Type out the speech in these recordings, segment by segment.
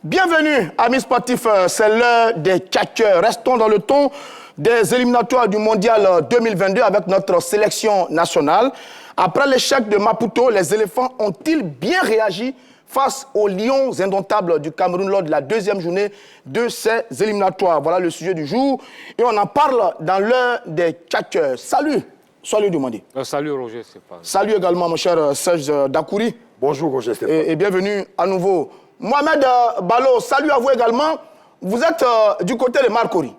Bienvenue, amis sportifs, c'est l'heure des catcheurs. Restons dans le ton des éliminatoires du Mondial 2022 avec notre sélection nationale. Après l'échec de Maputo, les éléphants ont-ils bien réagi face aux lions indomptables du Cameroun lors de la deuxième journée de ces éliminatoires? Voilà le sujet du jour et on en parle dans l'heure des catcheurs. Salut, salut Dumandi. Salut Roger Stéphane. Salut également mon cher Serge Dakouri. Bonjour Roger Stéphane. Et bienvenue à nouveau. Mohamed Balo, salut à vous également. Vous êtes du côté de Marcory.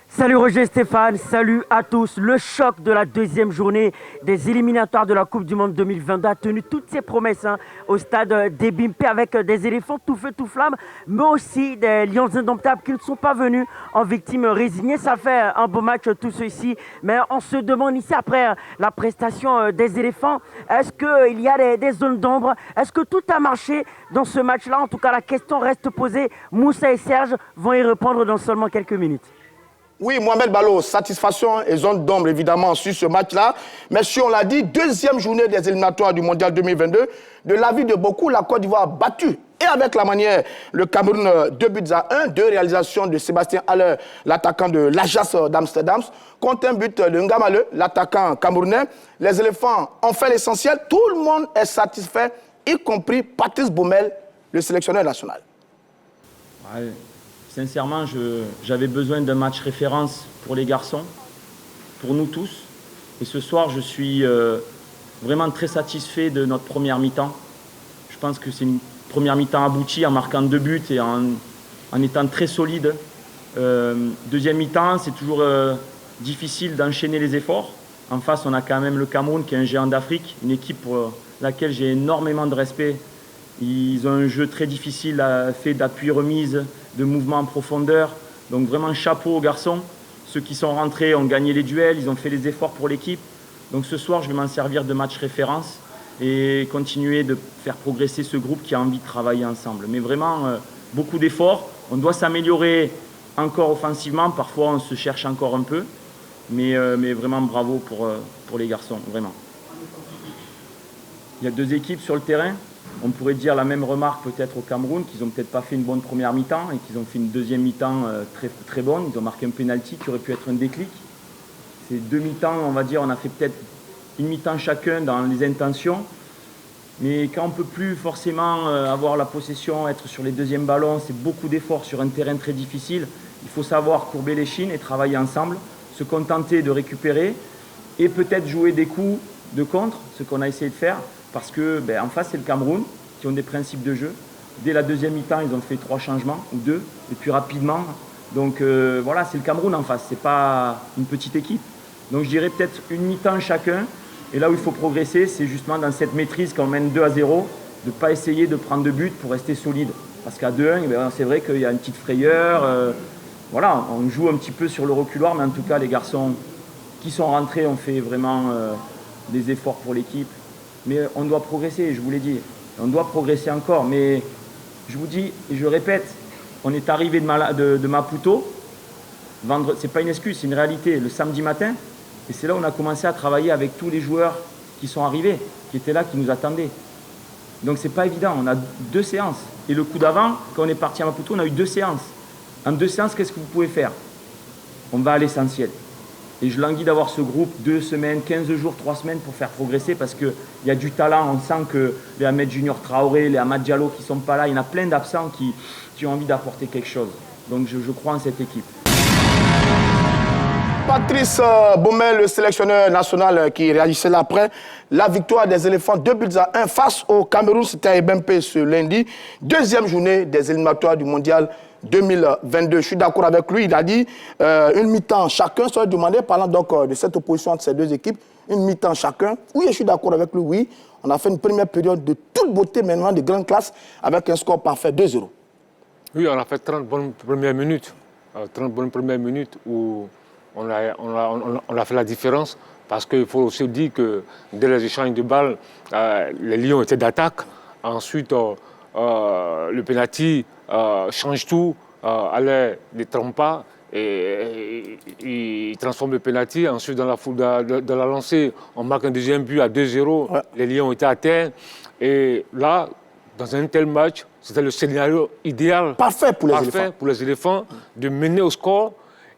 Salut Roger Stéphane, salut à tous. Le choc de la deuxième journée des éliminatoires de la Coupe du Monde 2022 a tenu toutes ses promesses au stade d'Ebimpe avec des éléphants tout feu tout flamme, mais aussi des lions indomptables qui ne sont pas venus en victimes résignées. Ça fait un beau match tout ceci, mais on se demande ici après la prestation des éléphants, est-ce qu'il y a des zones d'ombre? Est-ce que tout a marché dans ce match-là? En tout cas, la question reste posée. Moussa et Serge vont y répondre dans seulement quelques minutes. Oui, Mohamed Balo, satisfaction et zone d'ombre évidemment sur ce match-là. Mais si on l'a dit, deuxième journée des éliminatoires du Mondial 2022. De l'avis de beaucoup, la Côte d'Ivoire a battu. Et avec la manière, le Cameroun 2-1, 2 réalisations de Sébastien Haller, l'attaquant de l'Ajax d'Amsterdam, contre un but de Ngamale, l'attaquant camerounais. Les éléphants ont fait l'essentiel. Tout le monde est satisfait, y compris Patrice Baumel, le sélectionneur national. Ouais. Sincèrement, j'avais besoin d'un match référence pour les garçons, pour nous tous. Et ce soir, je suis vraiment très satisfait de notre première mi-temps. Je pense que c'est une première mi-temps aboutie en marquant 2 buts et en étant très solide. Deuxième mi-temps, c'est toujours difficile d'enchaîner les efforts. En face, on a quand même le Cameroun qui est un géant d'Afrique, une équipe pour laquelle j'ai énormément de respect. Ils ont un jeu très difficile, fait d'appui-remise, de mouvements en profondeur. Donc vraiment chapeau aux garçons. Ceux qui sont rentrés ont gagné les duels, ils ont fait les efforts pour l'équipe. Donc ce soir, je vais m'en servir de match référence et continuer de faire progresser ce groupe qui a envie de travailler ensemble. Mais vraiment, beaucoup d'efforts. On doit s'améliorer encore offensivement. Parfois, on se cherche encore un peu. Mais vraiment, bravo pour les garçons, vraiment. Il y a 2 équipes sur le terrain. On pourrait dire la même remarque peut-être au Cameroun, qu'ils n'ont peut-être pas fait une bonne première mi-temps et qu'ils ont fait une deuxième mi-temps très, très bonne. Ils ont marqué un pénalty qui aurait pu être un déclic. Ces 2 mi-temps, on va dire, on a fait peut-être une mi-temps chacun dans les intentions. Mais quand on ne peut plus forcément avoir la possession, être sur les deuxièmes ballons, c'est beaucoup d'efforts sur un terrain très difficile. Il faut savoir courber les chines et travailler ensemble, se contenter de récupérer et peut-être jouer des coups de contre, ce qu'on a essayé de faire. Parce que en face, c'est le Cameroun qui ont des principes de jeu. Dès la deuxième mi-temps, ils ont fait 3 changements, ou 2, et puis rapidement. Donc voilà, c'est le Cameroun en face, c'est pas une petite équipe. Donc je dirais peut-être une mi-temps chacun. Et là où il faut progresser, c'est justement dans cette maîtrise quand on mène 2-0, de ne pas essayer de prendre 2 buts pour rester solide. Parce qu'à 2-1, c'est vrai qu'il y a une petite frayeur. Voilà, on joue un petit peu sur le reculoir, mais en tout cas, les garçons qui sont rentrés ont fait vraiment des efforts pour l'équipe. Mais on doit progresser, je vous l'ai dit. On doit progresser encore. Mais je vous dis, et je répète, on est arrivé de Maputo. Ce n'est pas une excuse, c'est une réalité. Le samedi matin, et c'est là où on a commencé à travailler avec tous les joueurs qui sont arrivés, qui étaient là, qui nous attendaient. Donc c'est pas évident, on a 2 séances. Et le coup d'avant, quand on est parti à Maputo, on a eu 2 séances. En 2 séances, qu'est-ce que vous pouvez faire? On va à l'essentiel. Et je languis d'avoir ce groupe 2 semaines, 15 jours, 3 semaines pour faire progresser parce qu'il y a du talent. On sent que les Ahmed Junior Traoré, les Amad Diallo qui ne sont pas là, il y en a plein d'absents qui ont envie d'apporter quelque chose. Donc je crois en cette équipe. Patrice Baumel, le sélectionneur national qui réagissait là après la victoire des éléphants 2-1 face au Cameroun, c'était à Ebimpe ce lundi. Deuxième journée des éliminatoires du Mondial 2022. Je suis d'accord avec lui, il a dit une mi-temps chacun, soit demandé, parlant donc de cette opposition entre ces 2 équipes, une mi-temps chacun. Oui, je suis d'accord avec lui, oui. On a fait une première période de toute beauté, maintenant de grande classe, avec un score parfait 2-0. Oui, on a fait 30 bonnes premières minutes. 30 bonnes premières minutes où on a fait la différence. Parce qu'il faut aussi dire que dès les échanges de balles, les Lions étaient d'attaque. Ensuite, le penalty change tout, allait ne trompe pas il transforme le pénalty. Ensuite, dans la lancée, on marque un deuxième but à 2-0. Ouais. Les Lions ont été atteints. Et là, dans un tel match, c'était le scénario idéal. Parfait pour les éléphants. De mener au score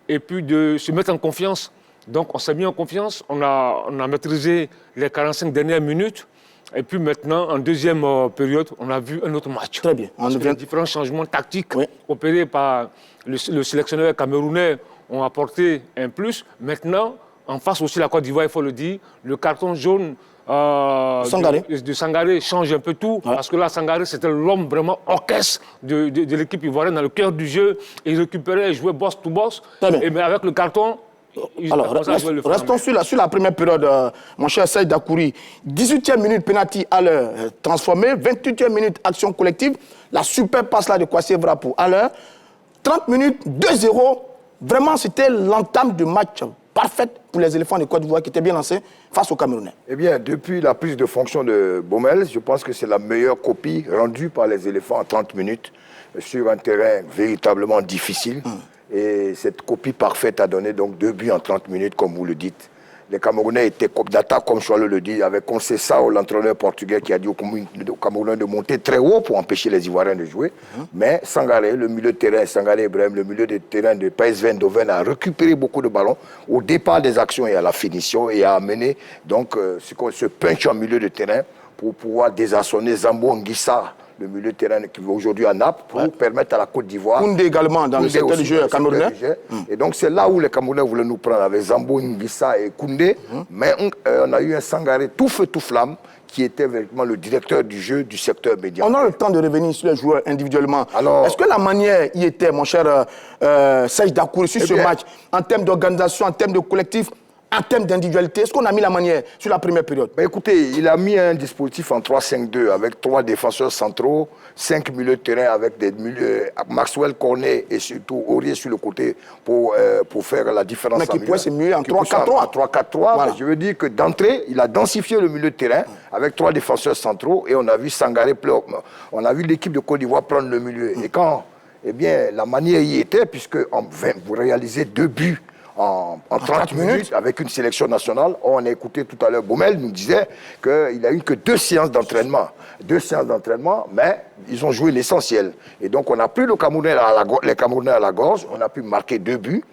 et puis de se mettre en confiance. Donc, on s'est mis en confiance. On a maîtrisé les 45 dernières minutes. Et puis maintenant, en deuxième période, on a vu un autre match. Très bien. Les différents changements tactiques opérés par le sélectionneur camerounais ont apporté un plus. Maintenant, en face aussi la Côte d'Ivoire, il faut le dire, le carton jaune de Sangaré change un peu tout. Ouais. Parce que là, Sangaré, c'était l'homme vraiment orchestre de l'équipe ivoirienne dans le cœur du jeu. Il récupérait et jouait boss to boss. Mais avec le carton... Alors, restons sur la première période, mon cher Saïd Dakouri. 18e minute, penalty à l'heure transformé. 28e minute, action collective. La super passe là de Kwasi Evra pour à l'heure. 30 minutes, 2-0. Vraiment, c'était l'entame de match parfaite pour les éléphants de Côte d'Ivoire qui étaient bien lancés face aux Camerounais. Eh bien, depuis la prise de fonction de Baumel, je pense que c'est la meilleure copie rendue par les éléphants en 30 minutes sur un terrain véritablement difficile. Et cette copie parfaite a donné donc 2 buts en 30 minutes, comme vous le dites. Les Camerounais étaient d'attaque, comme Choileau le dit, avec Conceição, l'entraîneur portugais, qui a dit aux Camerounais de monter très haut pour empêcher les Ivoiriens de jouer. Mais Sangaré, le milieu de terrain, Sangaré Ibrahim, le milieu de terrain de PSV Eindhoven, a récupéré beaucoup de ballons au départ des actions et à la finition, et a amené donc ce punch en milieu de terrain pour pouvoir désarçonner Zambo Anguissa, le milieu de terrain qui est aujourd'hui à Naples, pour permettre à la Côte d'Ivoire... Koundé également dans le secteur du jeu camerounais. Et donc c'est là où les Camerounais voulaient nous prendre, avec Zambo Ngissa et Koundé. Mais on a eu un Sangaré tout feu, tout flamme, qui était véritablement le directeur du jeu du secteur média. On a le temps de revenir sur les joueurs individuellement. Est-ce que la manière y était, mon cher Saïd Dakouri, sur ce match, en termes d'organisation, en termes de collectif, en termes d'individualité, est-ce qu'on a mis la manière sur la première période? Écoutez, il a mis un dispositif en 3-5-2 avec 3 défenseurs centraux, 5 milieux de terrain avec des milieux, Maxwell Cornet et surtout Aurier sur le côté pour faire la différence. Mais qui pourrait se mieux en 3-4-3. En 3-4-3, voilà. Je veux dire que d'entrée, il a densifié le milieu de terrain avec 3 défenseurs centraux et on a vu Sangaré, on a vu l'équipe de Côte d'Ivoire prendre le milieu. Et quand, eh bien, la manière y était, puisque vous réalisez 2 buts en 30 minutes avec une sélection nationale. On a écouté tout à l'heure, Baumel nous disait qu'il n'a eu que 2 séances d'entraînement. 2 séances d'entraînement, mais ils ont joué l'essentiel. Et donc on a pris les Camerounais à la gorge, on a pu marquer 2 buts.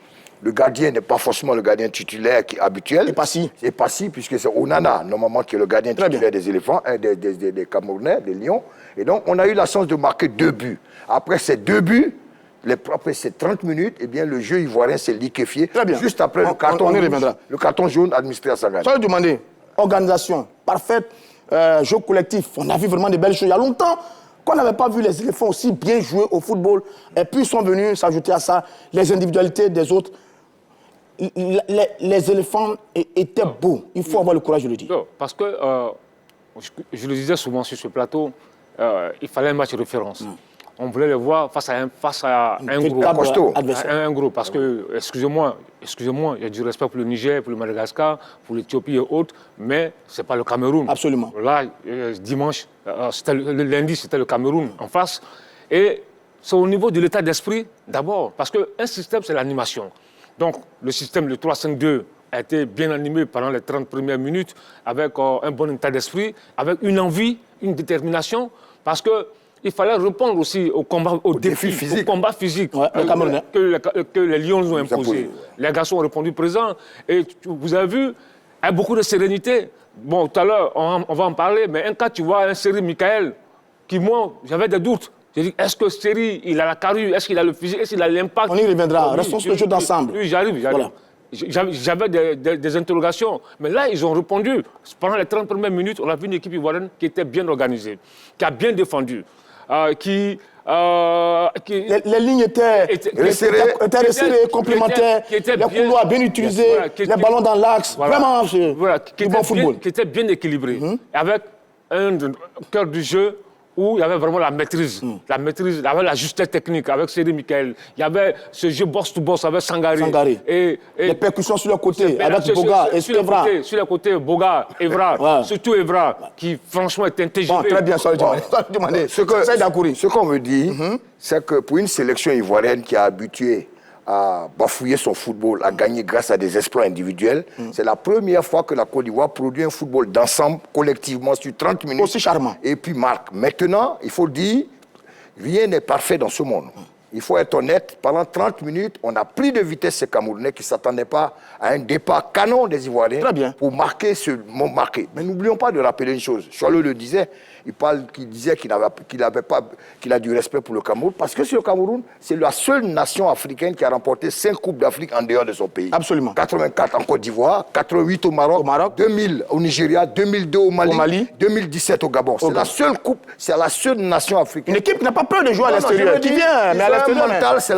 Le gardien n'est pas forcément le gardien titulaire habituel. C'est Passy. C'est Passy, puisque c'est Onana, normalement, qui est le gardien titulaire des éléphants, des Camerounais, des Lions. Et donc on a eu la chance de marquer 2 buts. Après ces 2 buts, après ces 30 minutes, eh bien, le jeu ivoirien s'est liquéfié. Juste après le carton jaune administré à Sangaré. Je vais demander, organisation parfaite, jeu collectif. On a vu vraiment des belles choses. Il y a longtemps qu'on n'avait pas vu les éléphants aussi bien jouer au football. Et puis ils sont venus s'ajouter à ça les individualités des autres. Les éléphants étaient beaux. Il faut avoir le courage de le dire. Non, parce que, je le disais souvent sur ce plateau, il fallait un match de référence. On voulait le voir face à un gros. Parce que, excusez-moi, il y a du respect pour le Niger, pour le Madagascar, pour l'Éthiopie et autres, mais ce n'est pas le Cameroun. Absolument. Là, dimanche, le lundi, c'était le Cameroun en face. Et c'est au niveau de l'état d'esprit, d'abord, parce qu'un système, c'est l'animation. Donc, le système de 3-5-2 a été bien animé pendant les 30 premières minutes, avec un bon état d'esprit, avec une envie, une détermination, parce que il fallait répondre aussi au combat, au défi physique, au combat physique que les Lions nous ont imposé. Les garçons ont répondu présent. Et vous avez vu, avec beaucoup de sérénité. Bon, tout à l'heure, on va en parler, mais quand tu vois un Seri Michael, qui moi, j'avais des doutes. J'ai dit, est-ce que Seri, il a la carrure, est-ce qu'il a le physique, est-ce qu'il a l'impact? On y reviendra, restons sur le jeu d'ensemble. Oui, j'arrive. Voilà. J'avais des interrogations, mais là, ils ont répondu. Pendant les 30 premières minutes, on a vu une équipe ivoirienne qui était bien organisée, qui a bien défendu. Les lignes étaient resserrées, complémentaires, les couloirs bien utilisés, les ballons dans l'axe, vraiment du bon football. Qui était bien équilibré, avec un cœur du jeu où il y avait vraiment la maîtrise, il y avait la justesse technique avec Seri Michael, il y avait ce jeu boss-to-boss avec Sangaré. Et les percussions sur le côté, avec Boga et Evra. Sur le côté, Boga, Evra, surtout Evra, qui franchement est intelligent. Bon, très bien, ça le demander. Ce qu'on me dit, c'est que pour une sélection ivoirienne qui a habitué a bafouillé son football, a gagné grâce à des exploits individuels. C'est la première fois que la Côte d'Ivoire produit un football d'ensemble, collectivement, sur 30 minutes. Aussi charmant. Et puis marque. Maintenant, il faut dire, rien n'est parfait dans ce monde. Il faut être honnête, pendant 30 minutes, on a pris de vitesse ces Camerounais qui ne s'attendaient pas à un départ canon des Ivoiriens. Très bien. Pour marquer ce mot marqué. Mais n'oublions pas de rappeler une chose. Choileau le disait, il disait qu'il a du respect pour le Cameroun, parce que sur le Cameroun, c'est la seule nation africaine qui a remporté 5 Coupes d'Afrique en dehors de son pays. Absolument. 84 en Côte d'Ivoire, 88 au Maroc, 2000 au Nigeria, 2002 au Mali, 2017 au Gabon. C'est la seule coupe, c'est la seule nation africaine. Une équipe qui n'a pas peur de jouer à l'extérieur, qui vient, mais à l'extérieur. C'est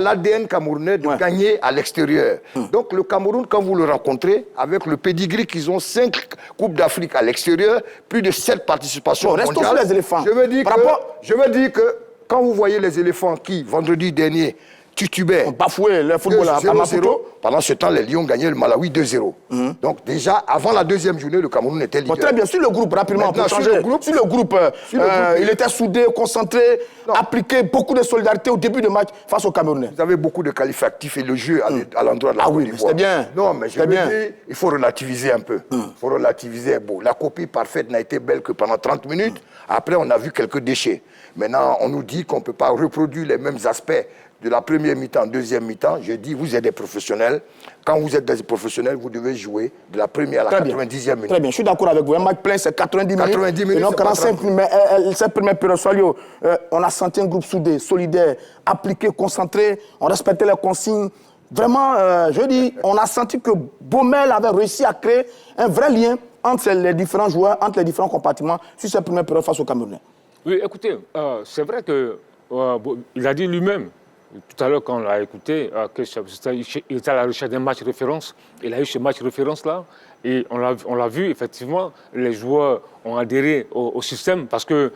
l'ADN camerounais de gagner à l'extérieur. Donc le Cameroun, quand vous le rencontrez, avec le pedigree qu'ils ont 5 Coupes d'Afrique à l'extérieur, plus de 7 participations mondiales. Restons sur les éléphants. Je veux dire que quand vous voyez les éléphants qui, vendredi dernier, titubaient, on bafouait le football à Maputo. Pendant ce temps, les Lions gagnaient le Malawi 2-0. Donc déjà, avant la deuxième journée, le Cameroun était leader. Bon, très bien, sur le groupe, rapidement, pour changer. Sur le groupe, il était soudé, concentré, appliqué beaucoup de solidarité au début du match face aux Camerounais. Vous avez beaucoup de qualificatifs et le jeu à l'endroit de la Côte d'Ivoire. C'était bien. Non, mais je veux dire, il faut relativiser un peu. Il faut relativiser. Bon, la copie parfaite n'a été belle que pendant 30 minutes. Après, on a vu quelques déchets. Maintenant, on nous dit qu'on ne peut pas reproduire les mêmes aspects de la première mi-temps, deuxième mi-temps. Je dis, vous êtes des professionnels. Quand vous êtes des professionnels, vous devez jouer de la première à la 90e minute. Très bien, je suis d'accord avec vous. Un match plein, c'est 90 minutes. 90 minutes, et donc, 45 minutes, cette première période, on a senti un groupe soudé, solidaire, appliqué, concentré. On respectait les consignes. Vraiment, je dis, on a senti que Baumel avait réussi à créer un vrai lien entre les différents joueurs, entre les différents compartiments, sur cette première période face aux Camerounais. Oui, écoutez, c'est vrai qu'il a dit lui-même, tout à l'heure quand on l'a écouté, qu'il était à la recherche d'un match référence. Il a eu ce match référence-là et on l'a vu, effectivement, les joueurs ont adhéré au système parce qu'à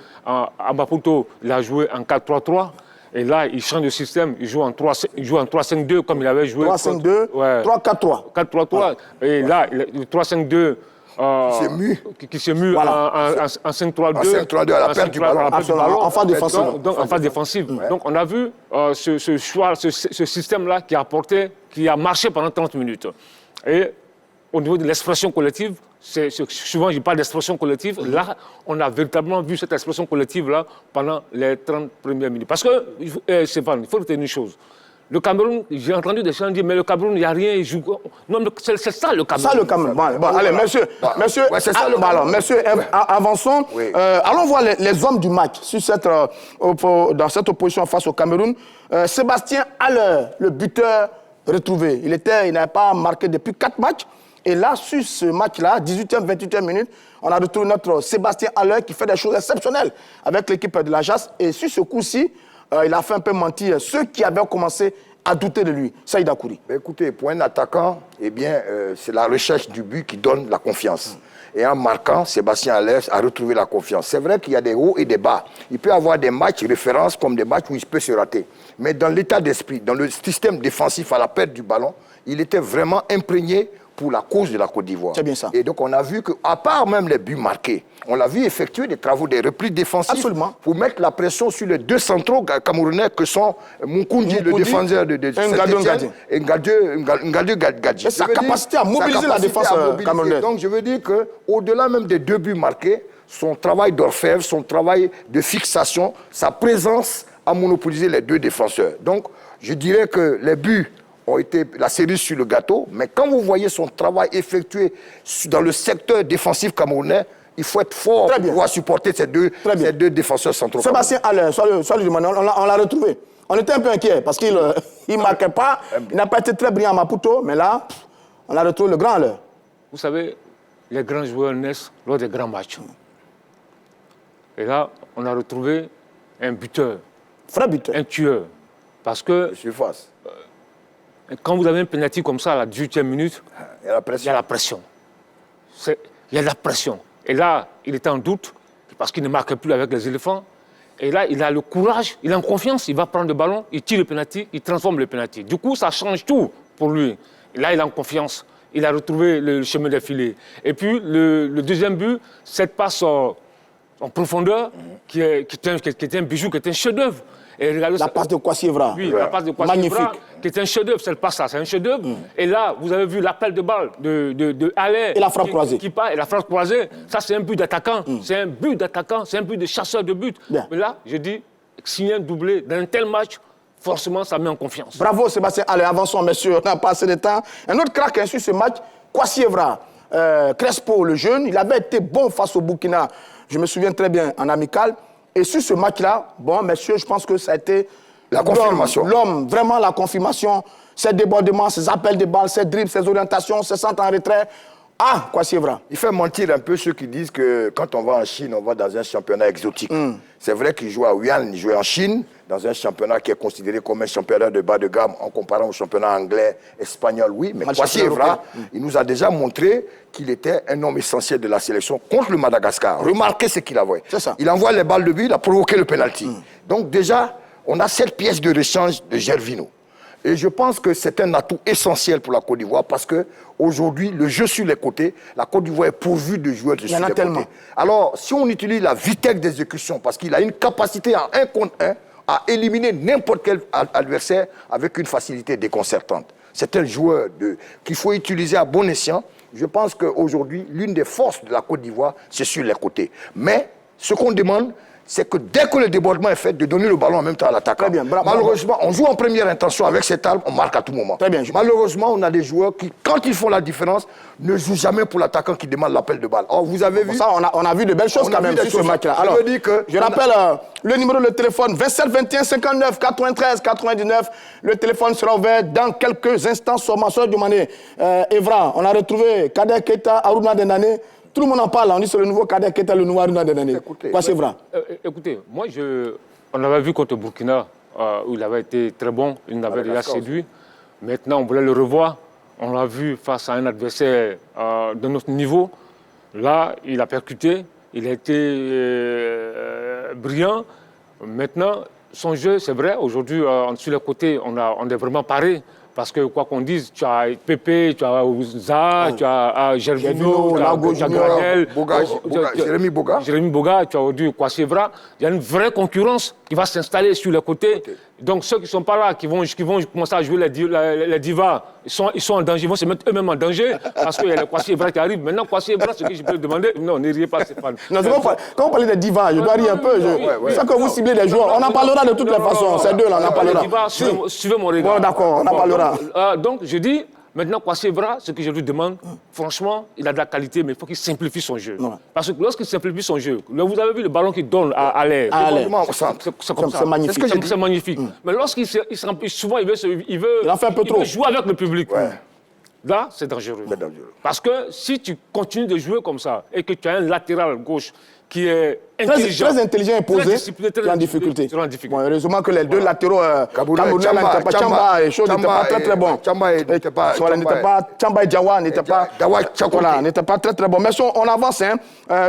Maputo, il a joué en 4-3-3. Et là, il change de système, il joue en 3-5-2 comme il avait joué. 3-5-2, 3-4-3. 4-3-3. Et là, le 3-5-2... qui s'est mu en 5-3-2. En 5-3-2 à la perte du ballon. En phase défensive. Donc, en phase défensive. Donc, on a vu ce choix, ce système-là qui a marché pendant 30 minutes. Et au niveau de l'expression collective, souvent je parle d'expression collective, là, on a véritablement vu cette expression collective-là pendant les 30 premières minutes. Parce que, Stéphane, il faut retenir une chose. Le Cameroun, j'ai entendu des gens dire, mais le Cameroun, il n'y a rien, il joue... Non, mais c'est ça le Cameroun. Ça le Cameroun. Bon, allez, monsieur, avançons. Oui. Allons voir les hommes du match dans cette opposition face au Cameroun. Sébastien Haller, le buteur retrouvé. Il n'avait pas marqué depuis 4 matchs. Et là, sur ce match-là, 18e, 28e minute, on a retrouvé notre Sébastien Haller qui fait des choses exceptionnelles avec l'équipe de la JAS. Et sur ce coup-ci, il a fait un peu mentir ceux qui avaient commencé à douter de lui. Saïd Akouri. Écoutez, pour un attaquant, c'est la recherche du but qui donne la confiance. Et en marquant, Sébastien Haller a retrouvé la confiance. C'est vrai qu'il y a des hauts et des bas. Il peut avoir des matchs références comme des matchs où il peut se rater. Mais dans l'état d'esprit, dans le système défensif à la perte du ballon, il était vraiment imprégné pour la cause de la Côte d'Ivoire. C'est bien ça. Et donc on a vu qu'à part même les buts marqués, on l'a vu effectuer des travaux, des replis défensifs. Absolument. Pour mettre la pression sur les 2 centraux camerounais que sont Moukoundji, le défenseur de Saint-Étienne, et Ngadou Gadji. Et sa capacité à mobiliser la défense camerounaise. Donc je veux dire qu'au-delà même des 2 buts marqués, son travail d'orfèvre, son travail de fixation, sa présence a monopolisé les 2 défenseurs. Donc je dirais que les buts ont été la cerise sur le gâteau, mais quand vous voyez son travail effectué dans le secteur défensif camerounais, il faut être fort pour pouvoir supporter ces deux défenseurs centraux. Sébastien Haller, on l'a retrouvé. On était un peu inquiet parce qu'il ne marquait pas, il n'a pas été très brillant à Maputo, mais là, on a retrouvé le grand Haller. Vous savez, les grands joueurs naissent lors des grands matchs. Et là, on a retrouvé un buteur. Vrai buteur. Un tueur. Parce que... Quand vous avez un penalty comme ça à la 18e minute, il y a la pression. Il y a de la pression. Et là, il était en doute parce qu'il ne marque plus avec les éléphants. Et là, il a le courage, il est en confiance, il va prendre le ballon, il tire le penalty, il transforme le penalty. Du coup, ça change tout pour lui. Et là, il est en confiance. Il a retrouvé le chemin des filets. Et puis, le deuxième but, cette passe en profondeur, qui était un bijou, qui était un chef-d'œuvre. Et regardez La passe de Kwasi Evra. Oui, la passe de Kwasi Magnifique. Evra, qui est un chef-d'œuvre, c'est le passe là, c'est un chef-d'œuvre. Et là, vous avez vu l'appel de balle de Allaire. Et la frappe croisée. Qui part, et la frappe croisée, ça c'est un but d'attaquant. C'est un but d'attaquant, c'est un but de chasseur de but. Bien. Mais là, je dis, signer un doublé dans un tel match, forcément, ça met en confiance. Bravo Sébastien. Allez, avançons, messieurs, on n'a pas assez de temps. Un autre crack hein, sur ce match, Kwasi Evra. Crespo, le jeune, il avait été bon face au Burkina, je me souviens très bien, en amical. Et sur ce match-là, bon, messieurs, je pense que ça a été la confirmation. L'homme, vraiment la confirmation. Ses débordements, ses appels de balles, ses dribbles, ses orientations, ses centres en retrait. Ah, Kwasi Evra. Il fait mentir un peu ceux qui disent que quand on va en Chine, on va dans un championnat exotique. C'est vrai qu'il joue à Wuhan, il joue en Chine, dans un championnat qui est considéré comme un championnat de bas de gamme en comparant au championnat anglais, espagnol, oui. Mais Kwasi Evra, il nous a déjà montré qu'il était un homme essentiel de la sélection contre le Madagascar. Remarquez ce qu'il a fait. C'est ça. Il envoie les balles de but, il a provoqué le pénalty. Donc déjà, on a cette pièce de rechange de Gervinho. Et je pense que c'est un atout essentiel pour la Côte d'Ivoire parce qu'aujourd'hui, le jeu sur les côtés, la Côte d'Ivoire est pourvue de joueurs sur les côtés. Alors, si on utilise la vitesse d'exécution, parce qu'il a une capacité en 1 contre 1 à éliminer n'importe quel adversaire avec une facilité déconcertante. C'est un joueur qu'il faut utiliser à bon escient. Je pense qu'aujourd'hui, l'une des forces de la Côte d'Ivoire, c'est sur les côtés. Mais ce qu'on demande, c'est que dès que le débordement est fait, de donner le ballon en même temps à l'attaquant. Très bien, bravo. Malheureusement, on joue en première intention avec cette arme, on marque à tout moment. Très bien. Malheureusement, on a des joueurs qui, quand ils font la différence, ne jouent jamais pour l'attaquant qui demande l'appel de balle. Or, vous avez vu... Ça, on a vu de belles choses quand même sur ce match-là. Alors, je rappelle le numéro de téléphone 27 21 59 93 99. Le téléphone sera ouvert dans quelques instants sur Mansour Diomané. Evra, on a retrouvé Kader Keita, Aruna Dendane. Tout le monde en parle, on dit c'est le nouveau Kader Keita, le nouveau Aruna Dendane. Quoi, c'est vrai? Écoutez, moi, on avait vu contre Burkina, où il avait été très bon, il nous avait déjà séduit. Maintenant, on voulait le revoir. On l'a vu face à un adversaire de notre niveau. Là, il a percuté, il a été brillant. Maintenant, son jeu, c'est vrai, aujourd'hui, sur les côtés, on est vraiment paré. Parce que quoi qu'on dise, tu as Pépé, tu as Zaha, tu as Gervinho, tu as Gradel, Jérémy Boga, tu as aujourd'hui Kwasi Evra. Il y a une vraie concurrence qui va s'installer sur les côtés. Donc ceux qui ne sont pas là, qui vont commencer à jouer les divas, ils sont en danger, ils vont se mettre eux-mêmes en danger parce qu'il y a le Kwasi Evra qui arrive. Maintenant, Kwasi Evra, ce que je peux demander, non, ne riez pas, Stéphane. Non, quand vous parlez des divas, je dois rire un peu. C'est ça que vous ciblez les joueurs. On en parlera de toutes les façons. Ces deux-là, on en parlera. Les divas, suivez mon regard. Bon, d'accord, on en parlera. Donc, je dis, maintenant, Kwasi Evra, ce que je lui demande, franchement, il a de la qualité, mais il faut qu'il simplifie son jeu. Non. Parce que lorsqu'il simplifie son jeu, vous avez vu le ballon qu'il donne à l'air. C'est comme ça. C'est magnifique. C'est magnifique. Mais lorsqu'il souvent, il veut en fait un peu trop. Jouer avec le public. Là, c'est dangereux. Parce que si tu continues de jouer comme ça et que tu as un latéral gauche qui est intelligent, très intelligent et posé, tu es en difficulté. Bon, heureusement que les deux latéraux, Camerounais, Chamba et Chaud n'étaient pas très très bons. Chamba et Diawa n'étaient pas très très bons. Mais on avance.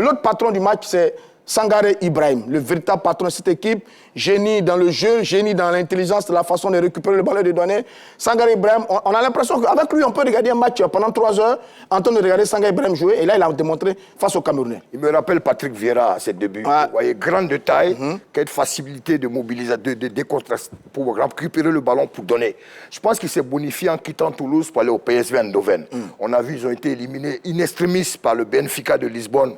L'autre patron du match, c'est Sangaré Ibrahim, le véritable patron de cette équipe. Génie dans le jeu, génie dans l'intelligence, de la façon de récupérer le ballon et de donner. Sangaré Ibrahim, on a l'impression qu'avec lui, on peut regarder un match pendant 3 heures, en train de regarder Sangaré Ibrahim jouer. Et là, il a démontré face aux Camerounais. Il me rappelle Patrick Vieira à ses débuts. Vous voyez, grande de taille, quelle facilité de mobilisation, de décontration pour récupérer le ballon pour donner. Je pense qu'il s'est bonifié en quittant Toulouse pour aller au PSV Eindhoven. On a vu, ils ont été éliminés in extremis par le Benfica de Lisbonne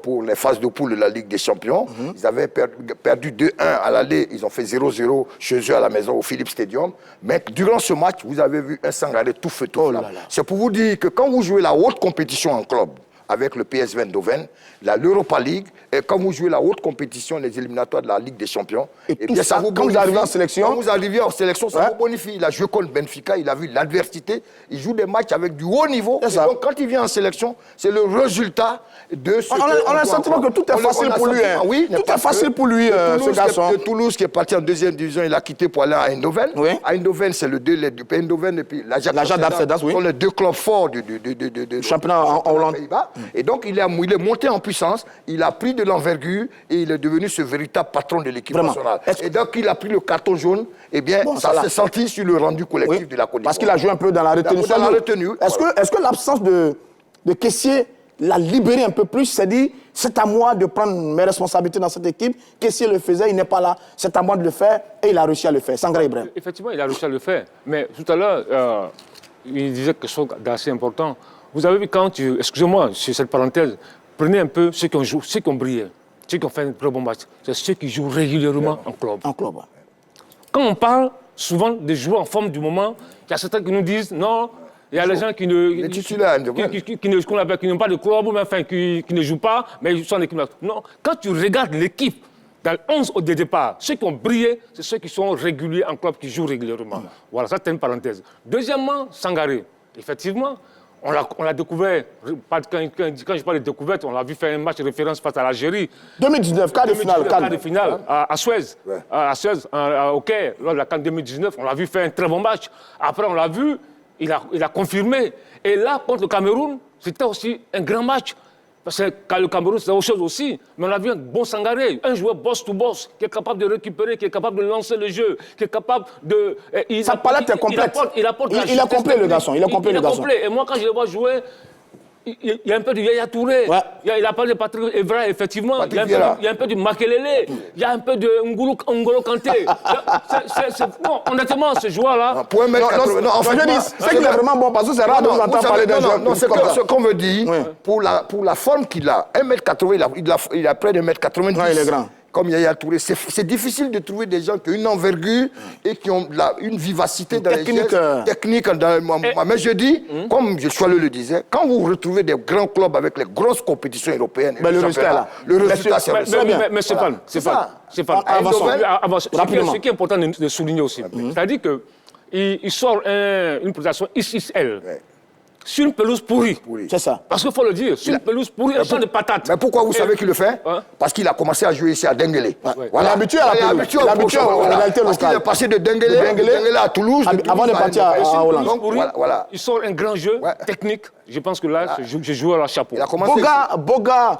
pour les phases de poule de la Ligue des Champions. Ils avaient perdu 2-1 à l'aller, ils ont fait 0-0 chez eux à la maison au Philips Stadium. Mais durant ce match, vous avez vu un Sangaré tout feu, tout flamme. C'est pour vous dire que quand vous jouez la haute compétition en club, avec le PSV Eindhoven, l'Europa League, et quand vous jouez la haute compétition, les éliminatoires de la Ligue des Champions, et bien ça vous bonifie. Quand vous arrivez en sélection, ça vous bonifie. Il a joué contre Benfica, il a vu l'adversité, il joue des matchs avec du haut niveau. Et donc quand il vient en sélection, c'est le résultat de ce on a le sentiment que tout est facile pour lui. Oui, tout est facile pour lui, ce garçon. De Toulouse qui est parti en 2e division, il a quitté pour aller à Eindhoven. Eindhoven, c'est le 2, Eindhoven et puis l'Ajax d'Amsterdam sont les 2 clubs forts du championnat en Hollande. Et donc, il est monté en puissance, il a pris de l'envergure et il est devenu ce véritable patron de l'équipe nationale. Et donc, il a pris le carton jaune, et bien, ça s'est senti sur le rendu collectif de la Côte d'Ivoire. Parce qu'il a joué un peu dans la retenue. Est-ce que l'absence de caissier l'a libéré un peu plus, s'est dit, c'est à moi de prendre mes responsabilités dans cette équipe, que s'il le faisait, il n'est pas là, c'est à moi de le faire, et il a réussi à le faire. Sangaré Ibrahim. Effectivement, il a réussi à le faire. Mais tout à l'heure, il disait quelque chose d'assez important. Vous avez vu quand excusez-moi, sur cette parenthèse, prenez un peu ceux qui ont joué, ceux qui ont brillé, ceux qui ont fait un très bon match. C'est ceux qui jouent régulièrement en club. En club, ouais. Quand on parle souvent des joueurs en forme du moment, il y a certains qui nous disent non, il y a les gens qui ne. Les titulaires, qui n'ont pas de club, mais enfin, qui ne jouent pas, mais ils sont en équipe. Non, quand tu regardes l'équipe, dans le 11 au départ, ceux qui ont brillé, c'est ceux qui sont réguliers en club, qui jouent régulièrement. Voilà, ça c'est une parenthèse. Deuxièmement, Sangaré. Effectivement, on l'a découvert. Quand je parle de découverte, on l'a vu faire un match de référence face à l'Algérie. 2019, quart de finale. Quart de finale à Suez. Ouais. À Suez, au Caire, lors de la CAN 2019, on l'a vu faire un très bon match. Après, on l'a vu, il a confirmé. Et là, contre le Cameroun, c'était aussi un grand match. Parce que le Cameroun, c'est autre chose aussi. Mais on a vu un bon Sangaré, un joueur boss to boss, qui est capable de récupérer, qui est capable de lancer le jeu, qui est capable de... Sa palette est complète. Il est complet, le garçon. Il est complet. Et moi, quand je le vois jouer, il y a un peu de Yaya Touré. Ouais. Il a parlé de Patrick Evra, effectivement. Il y a un peu du Makelele. Il y a un peu de N'Golo Kanté. Bon, honnêtement, ce joueur-là... C'est qu'il est vraiment bon, parce que c'est rare de nous entendre parler d'un joueur. Non, c'est ce qu'on me dit, pour la forme qu'il a, 1m80, il a près de 1m90. Ouais, il est grand. Comme Yaya Touré, c'est difficile de trouver des gens qui ont une envergure et qui ont une vivacité dans les gestes, technique. Mais je dis, comme Choileau le disait, quand vous retrouvez des grands clubs avec les grosses compétitions européennes, le résultat là. Le résultat, c'est bien. Mais Stéphane, ce qui est important de souligner aussi, c'est-à-dire qu'il sort une présentation XXL. Sur une pelouse pourrie. C'est ça. Parce qu'il faut le dire, sur une pelouse pourrie, un champ de patates. Mais pourquoi vous savez qu'il le fait? Parce qu'il a commencé à jouer ici à Denguélé. Voilà. L'habitude à la pelouse. L'habitude à la réalité locale. Parce qu'il est passé de Denguélé à Toulouse. Avant de partir à Hollande. Voilà. Il sort un grand jeu technique. Je pense que là, je joue à la chapeau. Boga,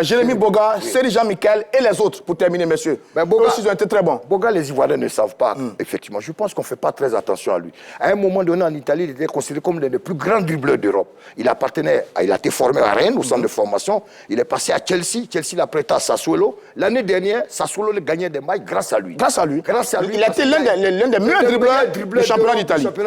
Jérémy Boga, Seri Jean-Michel et les autres, pour terminer, messieurs. Boga, ils ont été très bons. Boga, les Ivoiriens ne savent pas, effectivement. Je pense qu'on ne fait pas très attention à lui. À un moment donné, en Italie, il était considéré comme l'un des plus grands dribbleurs d'Europe. Il a été formé à Rennes, au centre de formation. Il est passé à Chelsea. Chelsea l'a prêté à Sassuolo. L'année dernière, Sassuolo gagnait des matchs grâce à lui. Grâce à lui. Il a été l'un des meilleurs dribbleurs du championnat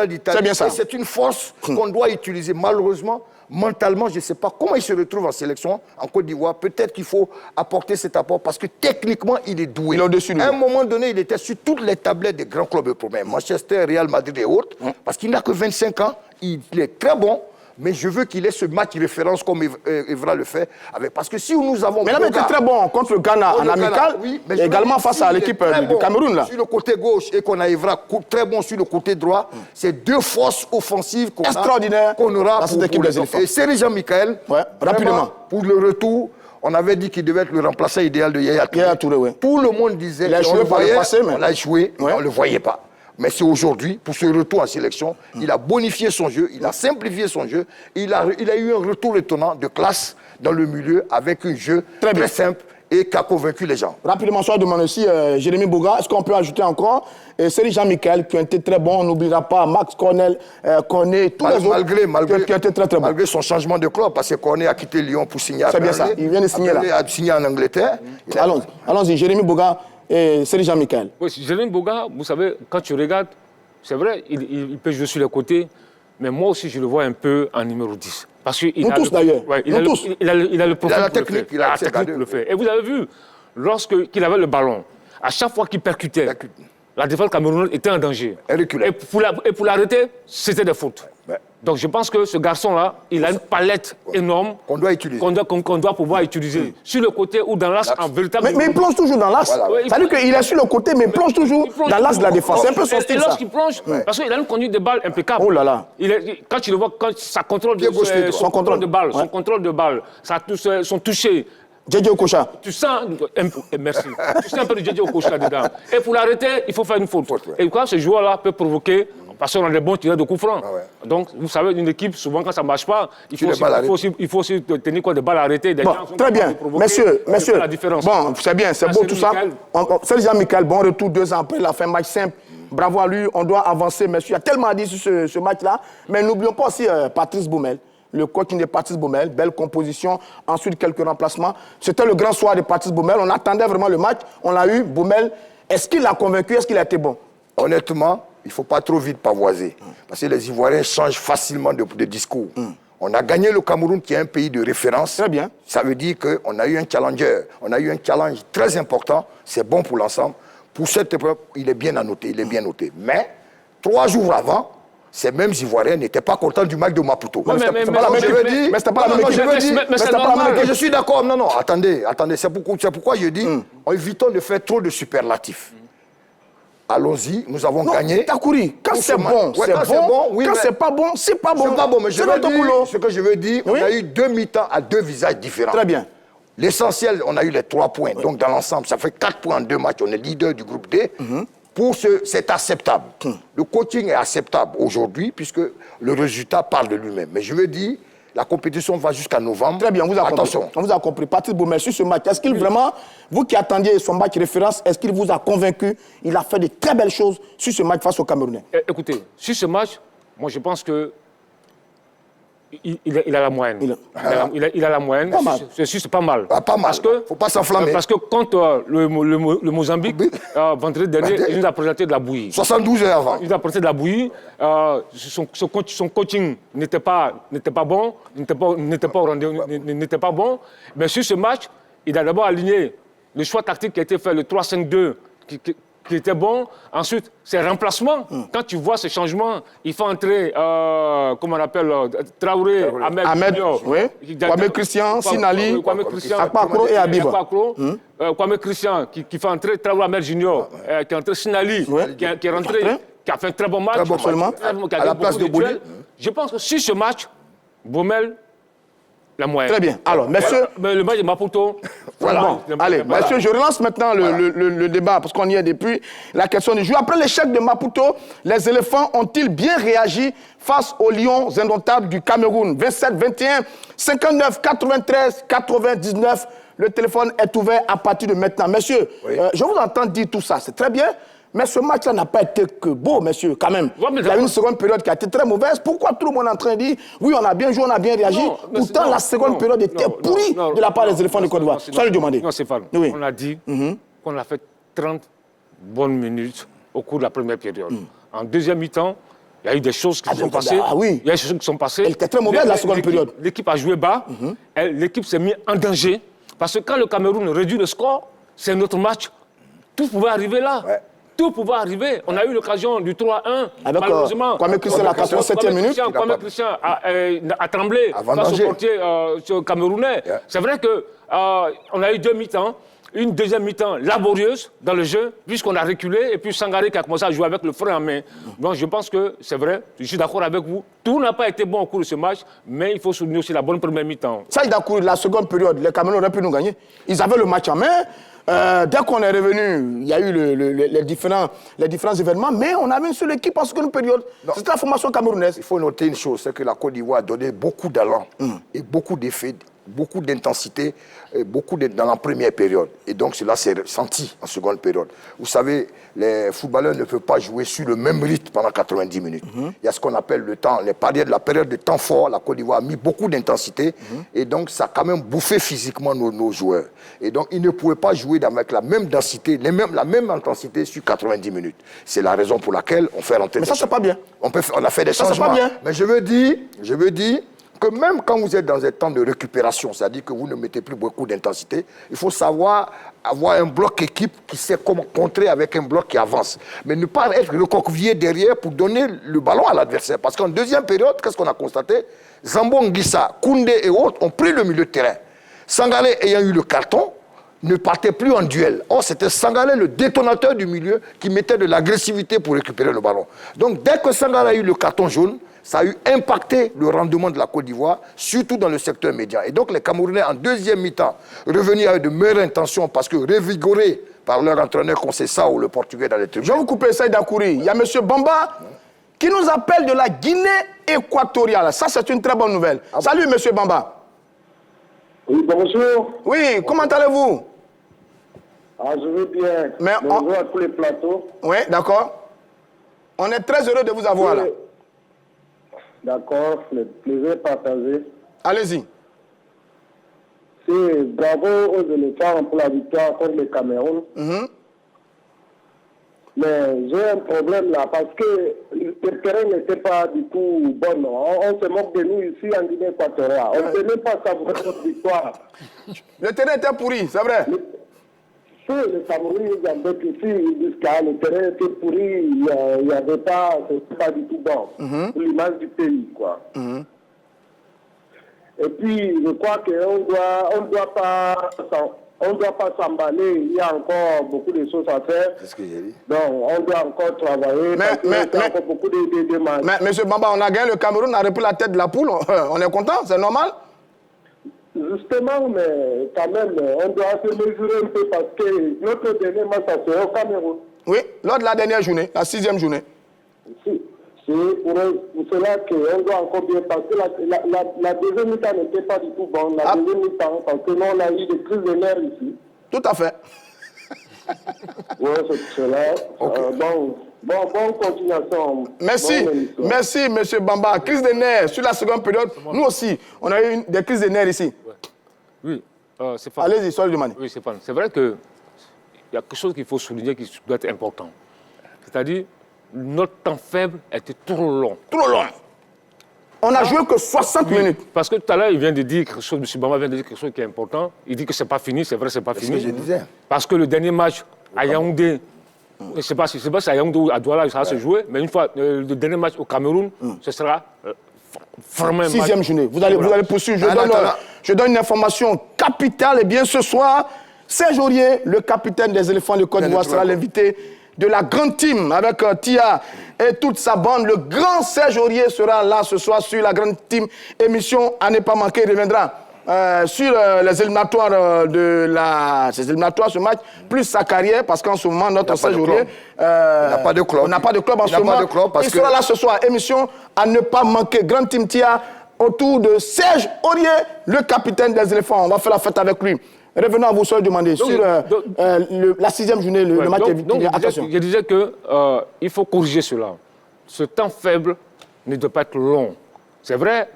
d'Italie. C'est bien ça. C'est une force qu'on doit utiliser, malheureusement. Mentalement, je ne sais pas comment il se retrouve en sélection en Côte d'Ivoire. Peut-être qu'il faut apporter cet apport parce que techniquement, il est doué. Il est au-dessus de lui. À un moment donné, il était sur toutes les tablettes des grands clubs européens. Manchester, Real Madrid et autres. Parce qu'il n'a que 25 ans. Il est très bon. Mais je veux qu'il ait ce match référence comme Evra le fait. Parce que si nous avons... Mais là, il était très bon contre le Ghana en amical. Oui, et également face à l'équipe du Cameroun. Là. Sur le côté gauche et qu'on a Evra très bon sur le côté droit, c'est deux forces offensives qu'on aura dans cette équipe des éléphants. Et Seri Jean-Michel, rapidement, pour le retour, on avait dit qu'il devait être le remplaçant idéal de Yaya Touré. Tout le monde disait qu'on le voyait, on l'a échoué, on ne le voyait pas. Mais c'est aujourd'hui, pour ce retour en sélection, il a bonifié son jeu, il a simplifié son jeu, il a eu un retour étonnant de classe dans le milieu avec un jeu très simple et qui a convaincu les gens. Rapidement, je demande aussi Jérémy Boga, est-ce qu'on peut ajouter encore Seri Jean-Michel qui a été très bon, on n'oubliera pas Max Cornel, Cornet, tous les autres qui ont été très très bons. Malgré son changement de club, parce que Cornet a quitté Lyon pour signer à Berlin. C'est bien ça, il vient de signer là. Il a signé en Angleterre. Allons-y, Jérémy Boga. Et Seri Jean-Michel. Oui, Jérémy Boga, vous savez, quand tu regardes, c'est vrai, il peut jouer sur les côtés, mais moi aussi, je le vois un peu en numéro 10. Parce que nous tous d'ailleurs. Il a le profil la technique, il a la technique pour le faire. Et vous avez vu, lorsqu'il avait le ballon, à chaque fois qu'il percutait, la défense camerounaise était en danger. Et pour l'arrêter, c'était des fautes. Donc je pense que ce garçon-là, il a une palette énorme qu'on doit utiliser, qu'on doit pouvoir utiliser sur le côté ou dans l'axe en véritable. Mais il plonge toujours dans l'axe. C'est-à-dire qu'il est sur le côté, mais il plonge toujours dans l'axe de la défense. C'est un peu son style. Et lorsqu'il plonge, parce qu'il a une conduite de balle impeccable. Oh là là. Quand tu le vois, quand ça contrôle son contrôle de balle, son toucher. Djedje Okocha. Tu sens, merci, tu sens un peu de Djedje Okocha là-dedans. Et pour l'arrêter, il faut faire une faute. Et quoi, ce joueur-là peut provoquer, parce qu'on a des bons tireurs de coups francs. Donc, vous savez, une équipe, souvent quand ça ne marche pas, il faut aussi tenir compte des balles arrêtées. Bon, très bien. Messieurs, bon, c'est bien, c'est beau tout ça. Serge Jean-Michel, bon retour 2 ans après la fin, match simple. Bravo à lui, on doit avancer, messieurs. Il y a tellement à dire sur ce match-là. Mais n'oublions pas aussi Patrice Baumel. le coaching de Patrice Baumel, belle composition, ensuite quelques remplacements. C'était le grand soir de Patrice Baumel, on attendait vraiment le match, on l'a eu, Baumel, est-ce qu'il l'a convaincu, est-ce qu'il a été bon? Honnêtement, il ne faut pas trop vite pavoiser, parce que les Ivoiriens changent facilement de discours. On a gagné le Cameroun, qui est un pays de référence. Très bien. Ça veut dire qu'on a eu un challenger, on a eu un challenge très important, c'est bon pour l'ensemble. Pour cette épreuve, il est bien à noter, il est bien noté. Mais 3 jours avant, ces mêmes Ivoiriens n'étaient pas contents du match de Maputo. Mais c'était pas la même équipe. Mais c'était pas la même équipe. Mais c'est normal. Je suis d'accord. Non, attendez. C'est pourquoi je dis, évitons de faire trop de superlatifs. Allons-y, nous avons gagné. Takouri, quand c'est bon, c'est bon. Quand c'est pas bon, c'est pas bon. C'est pas bon, mais ce que je veux dire, on a eu 2 mi-temps à 2 visages différents. Très bien. L'essentiel, on a eu les 3 points. Donc, dans l'ensemble, ça fait 4 points en 2 matchs. On est leader du groupe D. C'est acceptable. Le coaching est acceptable aujourd'hui, puisque le résultat parle de lui-même. Mais je veux dire, la compétition va jusqu'à novembre. Très bien, on vous a Attention. compris. On vous a compris. Patrice Baumel, sur ce match, est-ce qu'il vraiment, vous qui attendiez son match référence, est-ce qu'il vous a convaincu? Il a fait de très belles choses sur ce match face au Camerounais. Écoutez, sur ce match, moi je pense que il a la moyenne. Il a la moyenne. Pas mal. C'est pas mal. Pas mal. Parce que, faut pas s'enflammer. Parce que quand le Mozambique, vendredi dernier, il nous a présenté de la bouillie. 72 heures avant. Il nous a présenté de la bouillie. Son coaching n'était pas bon, n'était pas bon. Mais sur ce match, il a d'abord aligné le choix tactique qui a été fait, le 3-5-2, qui était bon. Ensuite, ses remplacements. Quand tu vois ces changements, il faut entrer, comment on appelle, Traoré, Ahmed, oui. Kwame Christian, Sinali, Akpakro et Habib. Kwame Christian qui fait entrer Traoré Ahmed Junior, qui est entré Sinali, qui est rentré, qui a fait un très bon match. À la place de Bouli. Je pense que sur ce match, Baumel, la moyenne. Très bien. Alors, messieurs... Mais le match de Maputo... Voilà. Bon, allez, messieurs, je relance maintenant le débat, parce qu'on y est depuis la question du jour. Après l'échec de Maputo, les éléphants ont-ils bien réagi face aux lions indomptables du Cameroun? 27, 21, 59, 93, 99. Le téléphone est ouvert à partir de maintenant. Messieurs, je vous entends dire tout ça, c'est très bien. Mais ce match-là n'a pas été que beau, messieurs, quand même. Il y a une seconde période qui a été très mauvaise. Pourquoi tout le monde est en train de dire « Oui, on a bien joué, on a bien réagi ». Pourtant, la seconde période était pourrie de la part des éléphants de Côte d'Ivoire. Ça lui demander. Non, Stéphane, on a dit qu'on a fait 30 bonnes minutes au cours de la première période. En deuxième mi-temps, il y a eu des choses qui sont passées. Il y a des choses qui sont passées. Elle était très mauvaise, la seconde période. L'équipe a joué bas. L'équipe s'est mise en danger. Parce que quand le Cameroun réduit le score, c'est notre match. Tout pouvait arriver là. Tout pouvait arriver. On a eu l'occasion du 3-1. Malheureusement, Kwame Christian, la 87e minute. Kwame Christian a tremblé face au portier camerounais. C'est vrai qu'on a eu 2 mi-temps. Une deuxième mi-temps laborieuse dans le jeu, puisqu'on a reculé, et puis Sangaré qui a commencé à jouer avec le frein en main. Donc je pense que c'est vrai, je suis d'accord avec vous. Tout n'a pas été bon au cours de ce match, mais il faut souligner aussi la bonne première mi-temps. Ça, il a couru la seconde période. Les Camerounais auraient pu nous gagner. Ils avaient le match en main. Dès qu'on est revenu, il y a eu les différents événements, mais on avait une seule équipe en seconde période. C'était la formation camerounaise. Il faut noter une chose, c'est que la Côte d'Ivoire a donné beaucoup d'allant et beaucoup d'effets, beaucoup d'intensité, dans la première période. Et donc cela s'est senti en seconde période. Vous savez, les footballeurs ne peuvent pas jouer sur le même rythme pendant 90 minutes. Il y a ce qu'on appelle le temps, la période de temps fort. La Côte d'Ivoire a mis beaucoup d'intensité et donc ça a quand même bouffé physiquement nos joueurs. Et donc ils ne pouvaient pas jouer avec la même densité, la même intensité sur 90 minutes. C'est la raison pour laquelle on fait rentrer. Mais ça, c'est pas bien. On a fait des changements. Pas bien. Mais je veux dire que même quand vous êtes dans un temps de récupération, c'est-à-dire que vous ne mettez plus beaucoup d'intensité, il faut savoir avoir un bloc équipe qui sait comment contrer avec un bloc qui avance. Mais ne pas être recroquevillé derrière pour donner le ballon à l'adversaire. Parce qu'en deuxième période, qu'est-ce qu'on a constaté? Zambo Anguissa, Koundé et autres ont pris le milieu de terrain. Sangalé ayant eu le carton, ne partait plus en duel. Or, c'était Sangalé, le détonateur du milieu, qui mettait de l'agressivité pour récupérer le ballon. Donc, dès que Sangalé a eu le carton jaune, ça a eu impacté le rendement de la Côte d'Ivoire, surtout dans le secteur médian. Et donc les Camerounais, en deuxième mi-temps, revenus avec de meilleures intentions parce que révigorés par leur entraîneur Conceição ou le Portugais dans les tribunes. Je vais vous couper ça d'Akouri. Il y a M. Bamba qui nous appelle de la Guinée équatoriale. Ça, c'est une très bonne nouvelle. Salut, M. Bamba. Oui, bonjour. Oui, comment allez-vous? Je vais bien. Bonjour à tous les plateaux. Oui, d'accord. On est très heureux de vous avoir là. D'accord, le plaisir partagé. Allez-y. C'est bravo aux éléphants pour la victoire contre le Cameroun. Mais j'ai un problème là, parce que le terrain n'était pas du tout bon. On se moque de nous ici en Guinée équatoriale. On ne peut même pas savourer notre victoire. Le terrain était pourri, c'est vrai. Si les Camerounais ils embêtent ici, jusqu'à le terrain était pourri, il n'y avait pas, c'était pas du tout bon. Pour l'image du pays, quoi. Et puis, je crois qu'on ne doit pas s'emballer. Il y a encore beaucoup de choses à faire. C'est ce que j'ai dit. Donc, on doit encore travailler. Il y a encore beaucoup de demandes. Mais M. Bamba, on a gagné le Cameroun, on a repris la tête de la poule. On est content, c'est normal? Justement, mais quand même, on doit se mesurer un peu parce que notre dernier match, c'est au Cameroun. Oui, lors de la dernière journée, la 6e journée. Si. C'est pour cela qu'on doit encore bien passer. La deuxième mi-temps n'était pas du tout bonne. La deuxième mi-temps, parce que nous, on a eu des crises de nerfs ici. Tout à fait. Oui, c'est cela. Okay. Bonne continuation. Merci, M. Bamba. Crise de nerfs sur la seconde période. Nous aussi, on a eu des crises de nerfs ici. Oui, c'est pas. Allez-y, soyez demandé. Oui, c'est vrai qu'il y a quelque chose qu'il faut souligner qui doit être important. C'est-à-dire, notre temps faible était trop long. Trop long. On n'a joué que 60 minutes. Parce que tout à l'heure, il vient de dire quelque chose, M. Bamba vient de dire quelque chose qui est important. Il dit que ce n'est pas fini, c'est vrai, ce n'est pas fini. C'est ce que je disais. Parce que le dernier match à Yaoundé, je ne sais pas si c'est à Yaoundé ou à Douala, ça va se jouer, mais une fois, le dernier match au Cameroun, ce sera vraiment un match. 6e journée. Vous allez poursuivre. Je donne une information capitale. Et bien, ce soir, Serge Aurier, le capitaine des éléphants de Côte d'Ivoire, sera l'invité de la grande team avec Tia et toute sa bande. Le grand Serge Aurier sera là ce soir sur la grande team. Émission à ne pas manquer. Il reviendra sur les éliminatoires ces éliminatoires, ce match, plus sa carrière, parce qu'en ce moment, notre Serge Aurier... on n'a pas de club. On n'a pas de club en ce moment. Il sera là ce soir. Émission à ne pas manquer. Grande team Tia autour de Serge Aurier, le capitaine des éléphants. On va faire la fête avec lui. Revenons à vous, soyez demandé. Sur la 6e journée, le match est... Attention. Je disais qu'il faut corriger cela. Ce temps faible ne doit pas être long. C'est vrai,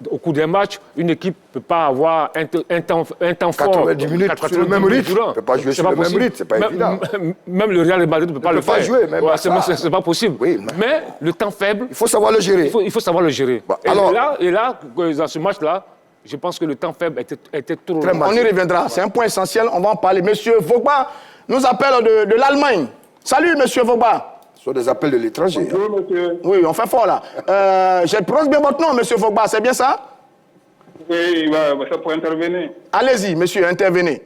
au cours d'un match, une équipe ne peut pas avoir un temps fort. 90 minutes sur le même rythme. On ne peut pas jouer sur le même rythme, ce n'est pas évident. Même le Real Madrid ne peut pas le faire. Jouer, même c'est pas possible. Oui, mais le temps faible... Il faut savoir le gérer. Il faut savoir le gérer. Bon, et là, dans ce match-là, je pense que le temps faible était trop long. On y reviendra. C'est un point essentiel. On va en parler. Monsieur Vogba nous appelle de l'Allemagne. Salut, monsieur Vogba. Ce sont des appels de l'étranger. Bonjour, monsieur. Oui, on fait fort là. Je prononce bien votre nom, monsieur Vogba. C'est bien ça? Oui, ça pour intervenir. Allez-y, monsieur, intervenez.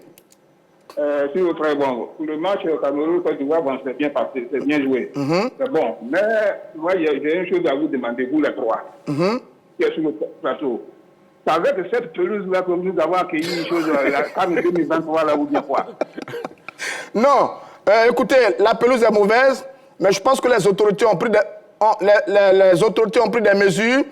C'est très bon. Pour le match Cameroun-Côte d'Ivoire, c'est bien passé, c'est bien joué. C'est bon. Mais moi, j'ai une chose à vous demander, vous les trois. Qui est sur le plateau. C'est avec cette pelouse-là que nous avons accueilli une chose, la CAN 2023, là, ou bien quoi? Non. Écoutez, la pelouse est mauvaise, mais je pense que les autorités ont pris les autorités ont pris des mesures.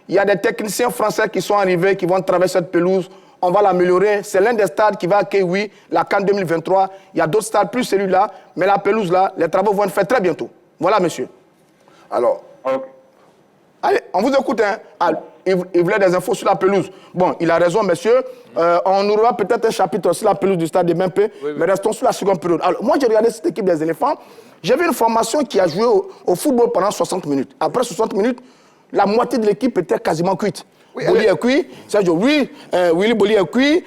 Il y a des techniciens français qui sont arrivés, qui vont travailler cette pelouse. On va l'améliorer. C'est l'un des stades qui va accueillir, oui, la CAN 2023. Il y a d'autres stades, plus celui-là. Mais la pelouse, là, les travaux vont être faits très bientôt. Voilà, monsieur. Alors, allez, on vous écoute, hein. Il voulait des infos sur la pelouse. Bon, il a raison, monsieur. On aura peut-être un chapitre sur la pelouse du stade de Bimpé, mais restons sur la seconde période. Alors, moi, j'ai regardé cette équipe des éléphants. J'ai vu une formation qui a joué au football pendant 60 minutes. Après 60 minutes, la moitié de l'équipe était quasiment cuite. Oui, Boli est cuit, Sergio Willy Boli est cuit,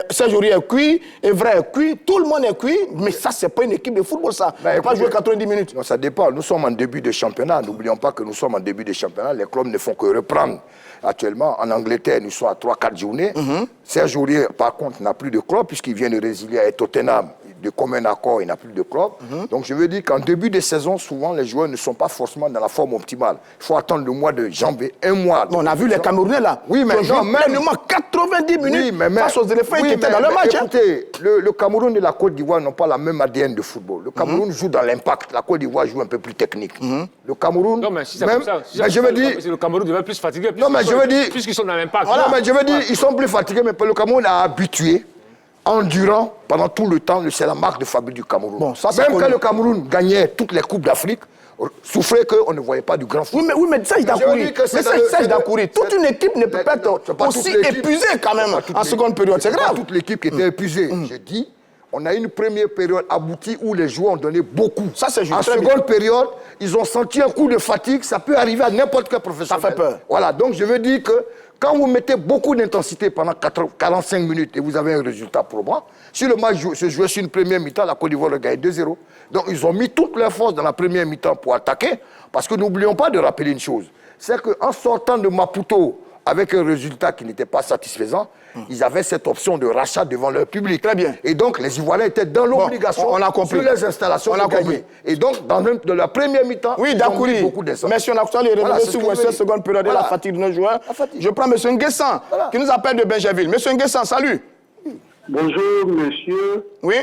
Sergio Rie est cuit, Evra est cuit, tout le monde est cuit, mais ça, c'est pas une équipe de football, ça. On ne peut pas jouer 90 minutes. Non, ça dépend. Nous sommes en début de championnat. N'oublions pas que nous sommes en début de championnat. Les clubs ne font que reprendre. Actuellement, en Angleterre, nous sommes à 3-4 journées. Serge Aurier, par contre, n'a plus de club puisqu'il vient de résilier à Tottenham. De commun accord, il n'a plus de club. Donc, je veux dire qu'en début de saison, souvent, les joueurs ne sont pas forcément dans la forme optimale. Il faut attendre le mois de janvier, un mois. On a vu les Camerounais, là. Oui, mais non, même 90 minutes face aux éléphants qui étaient dans le match. Écoutez, le Cameroun et la Côte d'Ivoire n'ont pas la même ADN de football. Le Cameroun joue dans l'impact. La Côte d'Ivoire joue un peu plus technique. Le Cameroun... Non, mais si c'est comme ça, le Cameroun devait être plus fatigué. Non, mais je veux dire... Puisqu'ils sont dans l'impact. Non, mais je veux dire, ils sont plus fatigués, mais le Cameroun a habitué, endurant pendant tout le temps, c'est la marque de fabrique du Cameroun. Bon, ça, même quand le Cameroun gagnait toutes les Coupes d'Afrique, souffrait qu'on ne voyait pas du grand foot. Oui, mais Serge Dakouri, toute une équipe ne peut pas être aussi épuisée quand même en seconde période. C'est grave. Toute l'équipe qui était épuisée. J'ai dit, on a eu une première période aboutie où les joueurs ont donné beaucoup. Ça, c'est juste. En seconde période, ils ont senti un coup de fatigue. Ça peut arriver à n'importe quel professionnel. Ça fait peur. Voilà, donc je veux dire que quand vous mettez beaucoup d'intensité pendant 45 minutes et vous avez un résultat probant, si le match se jouait sur une première mi-temps, la Côte d'Ivoire le gagne 2-0. Donc ils ont mis toute leur force dans la première mi-temps pour attaquer, parce que n'oublions pas de rappeler une chose, c'est qu'en sortant de Maputo avec un résultat qui n'était pas satisfaisant, ils avaient cette option de rachat devant leur public. Très bien. Et donc les Ivoiriens étaient dans l'obligation sur les installations de gagner. Et donc dans la première mi-temps, ils ont mis beaucoup d'essence. Merci, on a reçu les réveillés sur cette seconde période de la fatigue de nos joueurs. Je prends M. Nguessan, qui nous appelle de Benjerville. M. Nguessan, salut. Bonjour, monsieur. Oui.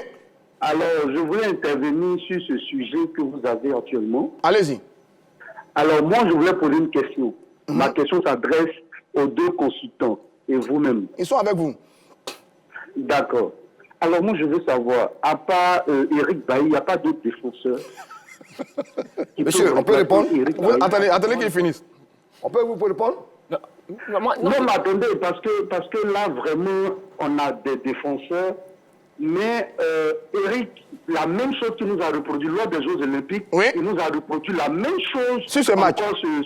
Alors, je voulais intervenir sur ce sujet que vous avez actuellement. Allez-y. Alors, moi, je voulais poser une question. Ma question s'adresse aux deux consultants et vous-même. Ils sont avec vous. D'accord. Alors, moi, je veux savoir, à part Eric Bailly, il n'y a pas d'autres défenseurs. Monsieur, on peut répondre? Attendez qu'il finisse. On peut vous répondre? Non, mais attendez, parce que là, vraiment, on a des défenseurs. Mais Eric, la même chose qu'il nous a reproduit lors des Jeux Olympiques, il nous a reproduit la même chose sur ce match.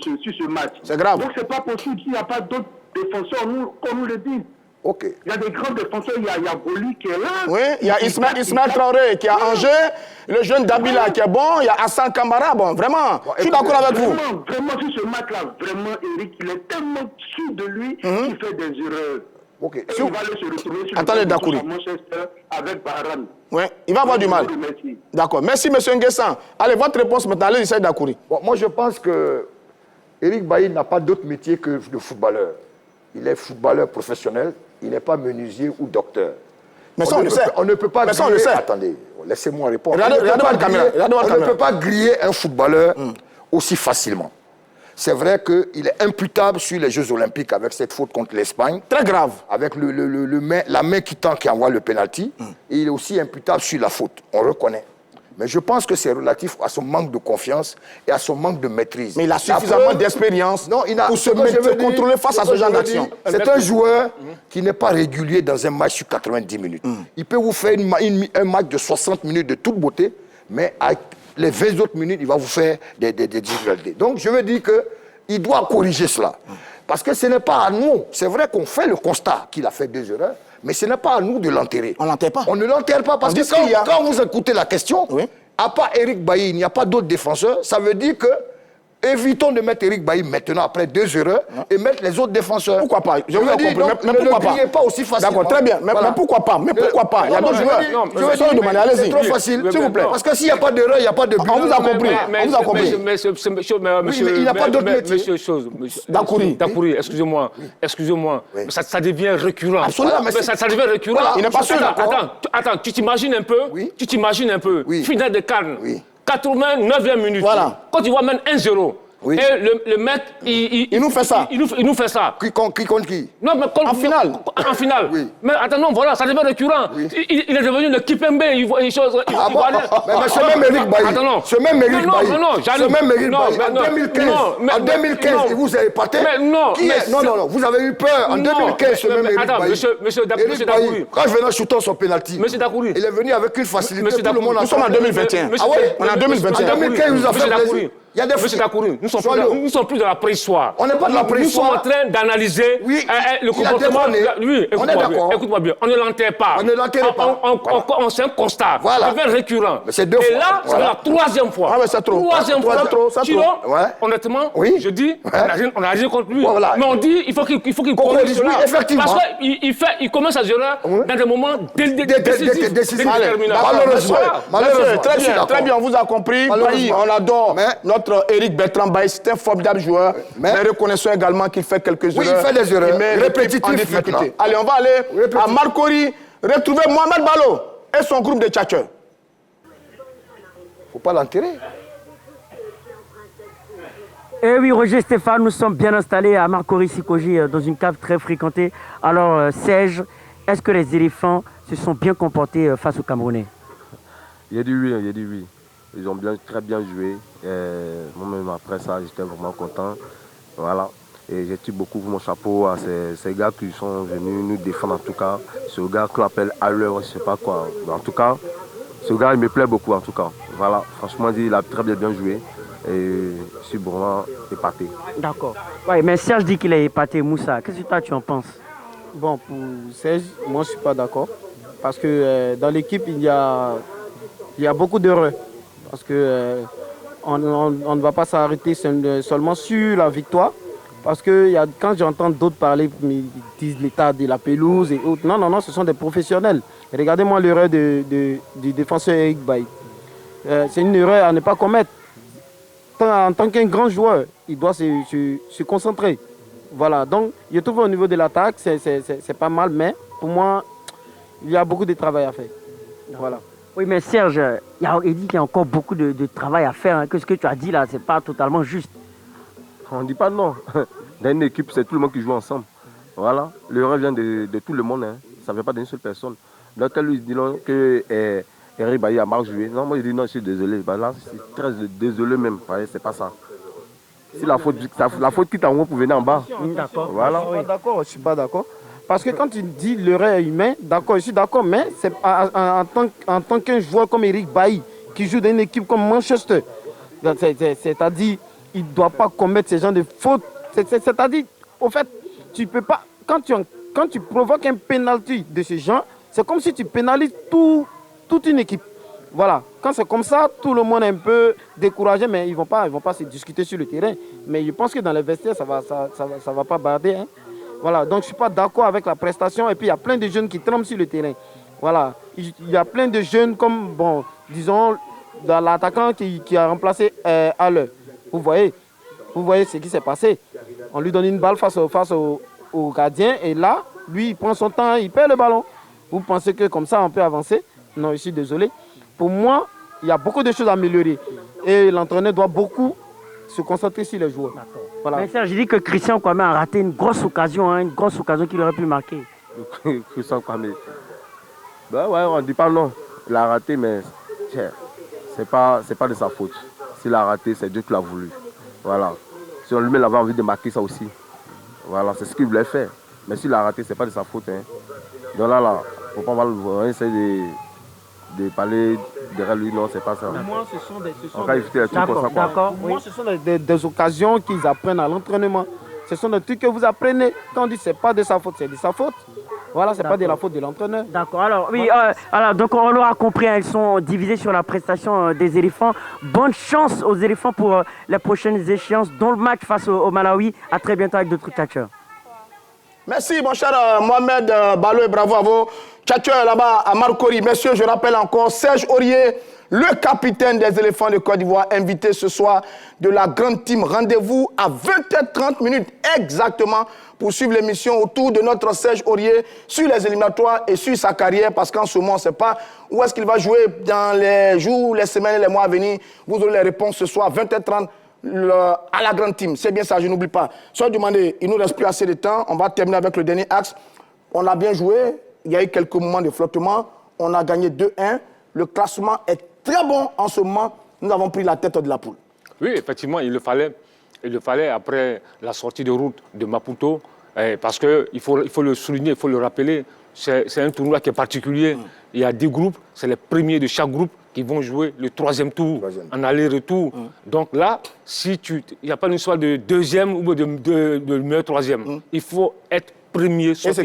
Sur ce match. C'est grave. Donc c'est pas possible s'il n'y a pas d'autres défenseurs, qu'on nous le dise. Ok. Il y a des grands défenseurs, il y a Boli qui est là. Oui, il y a Ismaël Traoré qui est à Angers, le jeune Dabila qui est bon, il y a Hassan Kamara, bon, vraiment, je suis d'accord avec vous. Vraiment, sur ce match-là, vraiment, Eric, il est tellement sûr de lui qu'il fait des erreurs. Ok. Il va aller se retrouver sur Attendez, Dakouri. Manchester avec Baran. Oui, il va avoir du mal. D'accord. Merci, M. Nguessan. Allez, votre réponse maintenant. Allez, Serge Dakouri. Bon, moi, je pense que Eric Bailly n'a pas d'autre métier que de footballeur. Il est footballeur professionnel. Il n'est pas menuisier ou docteur. Mais ça, on le sait. On ne peut pas mais ça, on le sait. Attendez, laissez-moi répondre. Regardez votre caméra. On ne peut pas griller un footballeur aussi facilement. C'est vrai qu'il est imputable sur les Jeux Olympiques avec cette faute contre l'Espagne. Très grave. Avec la main qui tend, qui envoie le pénalty. Et il est aussi imputable sur la faute. On reconnaît. Mais je pense que c'est relatif à son manque de confiance et à son manque de maîtrise. Mais il a suffisamment d'expérience pour se contrôler face à ce genre d'action. C'est un joueur qui n'est pas régulier dans un match sur 90 minutes. Il peut vous faire un match de 60 minutes de toute beauté, mais avec les 20 autres minutes, il va vous faire des difficultés. Donc, je veux dire qu'il doit corriger cela. Parce que ce n'est pas à nous. C'est vrai qu'on fait le constat qu'il a fait 2 erreurs, mais ce n'est pas à nous de l'enterrer. On ne l'enterre pas. On ne l'enterre pas parce que quand vous écoutez la question, à part Eric Bailly, il n'y a pas d'autres défenseurs. Ça veut dire que évitons de mettre Eric Bailly maintenant après 2 erreurs et mettre les autres défenseurs. Pourquoi pas? Je vous ai compris. Mais pourquoi pas? Pas aussi facilement. D'accord, très bien. Mais pourquoi pas? Mais pourquoi pas? Il y a d'autres joueurs. Je vais demander, allez-y. C'est trop facile. S'il vous plaît. Parce que s'il n'y a pas d'erreur, il n'y a pas de but. On vous a compris. On vous a compris. Il n'a pas d'autre métier. Dakouri, excusez-moi. Ça devient récurrent. Absolument. Mais ça devient récurrent. Il n'est pas sûr. Attends, tu t'imagines un peu. Finale de CAN. 89e minute. Voilà. Quand tu vois même 1-0. Oui. Et le mec, il nous fait ça. Il nous fait ça. Qui contre qui? Non, mais en finale. En finale. Oui. Mais attends, non, voilà, ça devient récurrent. Oui. Il est devenu le Kipembe. Mais ce même Eric Bailly. Attends, non. Ce même Eric Bailly. Ce même Eric Bailly. En 2015, il vous a épaté. Non, vous avez eu peur. En 2015, ce même Eric Bailly. Attends, monsieur Dakouri. Quand je venais shooter son penalty, monsieur Dakouri. Il est venu avec une facilité. Tout le monde a. Nous sommes en 2021. Ah oui? On est en 2021. En 2015, il nous a fait plaisir. Il y a des Monsieur Dakouri, nous sommes plus dans la préhistoire. On n'est pas dans la préhistoire. Nous sommes en train d'analyser le comportement. Oui, écoute-moi bien. On ne l'enterre pas. On ne l'enterre pas. C'est un constat. Voilà. Ça devient récurrent. Mais c'est 2 fois. Et là, c'est la 3e fois. Ah ouais, c'est trop. 3e fois. Sinon, honnêtement, je dis, on n'a rien contre lui. Mais on dit, il faut qu'il corrige cela. Parce qu'il commence à gérer dans des moments décisifs. Malheureusement. Très bien, on vous a compris. On adore notre Eric Bertrand Bailly. C'est un formidable joueur. Mais reconnaissons également qu'il fait quelques erreurs. Oui, il fait des erreurs. Répétitives maintenant. Allez, on va aller à Marcory retrouver Mohamed Balo et son groupe de tchatcheurs. Il ne faut pas l'enterrer. Eh oui, Roger Stéphane, nous sommes bien installés à Marcory Sikoji dans une cave très fréquentée. Alors, Serge, est-ce que les éléphants se sont bien comportés face aux Camerounais? Il y a du oui, il y a du oui. Ils ont très bien joué. Moi-même, après ça, j'étais vraiment content. Voilà. Et j'ai tiré beaucoup mon chapeau à ces gars qui sont venus nous défendre, en tout cas. Ce gars qu'on appelle Haller, je ne sais pas quoi. En tout cas, ce gars, il me plaît beaucoup, en tout cas. Voilà. Franchement, il a très bien joué. Et je suis vraiment épaté. D'accord. Ouais, mais Serge dit qu'il est épaté, Moussa. Qu'est-ce que toi, tu en penses? Bon, pour Serge, moi, je ne suis pas d'accord. Parce que dans l'équipe, il y a beaucoup d'erreurs. Parce que on ne va pas s'arrêter seulement sur la victoire. Parce que quand j'entends d'autres parler, ils disent l'état de la pelouse et autres. Non, ce sont des professionnels. Regardez-moi l'erreur du défenseur Eric Bailly. C'est une erreur à ne pas commettre. En tant qu'un grand joueur, il doit se concentrer. Voilà, donc je trouve au niveau de l'attaque, c'est pas mal, mais pour moi, il y a beaucoup de travail à faire. Voilà. Oui, mais Serge, il dit qu'il y a encore beaucoup de travail à faire. Hein. Que ce que tu as dit là, c'est pas totalement juste. On ne dit pas non. Dans une équipe, c'est tout le monde qui joue ensemble. Voilà, l'erreur vient de tout le monde. Hein. Ça ne vient pas d'une seule personne. Donc, quand lui dit que Eric Bailly a mal joué, non, moi je dis non, je suis désolé. Ben là, je suis très désolé même. C'est pas ça. C'est la faute qui t'a envoyé pour venir en bas. D'accord. Voilà. Je ne suis pas d'accord. Parce que quand tu dis l'erreur est humain, d'accord, je suis d'accord, mais c'est en tant qu'un joueur comme Eric Bailly, qui joue dans une équipe comme Manchester, c'est-à-dire il ne doit pas commettre ce genre de fautes. C'est-à-dire, au fait, tu peux pas. Quand tu provoques un penalty de ce genre, c'est comme si tu pénalises toute une équipe. Voilà. Quand c'est comme ça, tout le monde est un peu découragé, mais ils vont pas se discuter sur le terrain. Mais je pense que dans les vestiaires, ça va pas barder. Hein. Voilà. Donc je suis pas d'accord avec la prestation. Et puis il y a plein de jeunes qui tremblent sur le terrain. Voilà. Il y a plein de jeunes comme, bon, disons, dans l'attaquant qui a remplacé Haller. Vous voyez ce qui s'est passé. On lui donne une balle face au gardien et là, lui, il prend son temps, il perd le ballon. Vous pensez que comme ça, on peut avancer? Non, je suis désolé. Pour moi, il y a beaucoup de choses à améliorer. Et l'entraîneur doit beaucoup se concentrer sur les joueurs. Voilà. Mais Serge, je dis que Christian Kwame a raté une grosse occasion qu'il aurait pu marquer. Christian Kwame. Ben ouais, on ne dit pas non. Il a raté, mais c'est pas de sa faute. S'il a raté, c'est Dieu qui l'a voulu. Voilà. Si on lui-même avait envie de marquer ça aussi. Voilà, c'est ce qu'il voulait faire. Mais s'il a raté, c'est pas de sa faute. Hein. Donc là, faut pas mal essayer de parler derrière lui. Non, c'est pas ça. Pour moi, ce sont des occasions qu'ils apprennent à l'entraînement. Ce sont des trucs que vous apprenez. Quand on dit c'est pas de sa faute, c'est de sa faute. Voilà, c'est pas de la faute de l'entraîneur. D'accord. Alors, oui, donc on l'aura compris, elles sont divisées sur la prestation des éléphants. Bonne chance aux éléphants pour les prochaines échéances, dont le match face au Malawi. À très bientôt avec d'autres catcheurs. Merci, mon cher Mohamed Ballo, et bravo à vos catcheurs là-bas à Marcory. Messieurs, je rappelle encore Serge Aurier, le capitaine des éléphants de Côte d'Ivoire, invité ce soir de la grande team. Rendez-vous à 20h30 exactement pour suivre l'émission autour de notre Serge Aurier sur les éliminatoires et sur sa carrière, parce qu'en ce moment, on ne sait pas où est-ce qu'il va jouer dans les jours, les semaines et les mois à venir. Vous aurez les réponses ce soir, 20h30. À la grande team, c'est bien ça, je n'oublie pas. Soit demandé, il ne nous reste plus assez de temps, on va terminer avec le dernier axe. On a bien joué, il y a eu quelques moments de flottement, on a gagné 2-1, le classement est très bon en ce moment, nous avons pris la tête de la poule. Oui, effectivement, il le fallait après la sortie de route de Maputo, parce qu'il faut le souligner, il faut le rappeler, c'est un tournoi qui est particulier. Il y a 10 groupes, c'est les premiers de chaque groupe qui vont jouer le 3e tour en aller-retour. Donc là, il n'y a pas une histoire de deuxième ou de meilleur troisième. Il faut être premier. Et se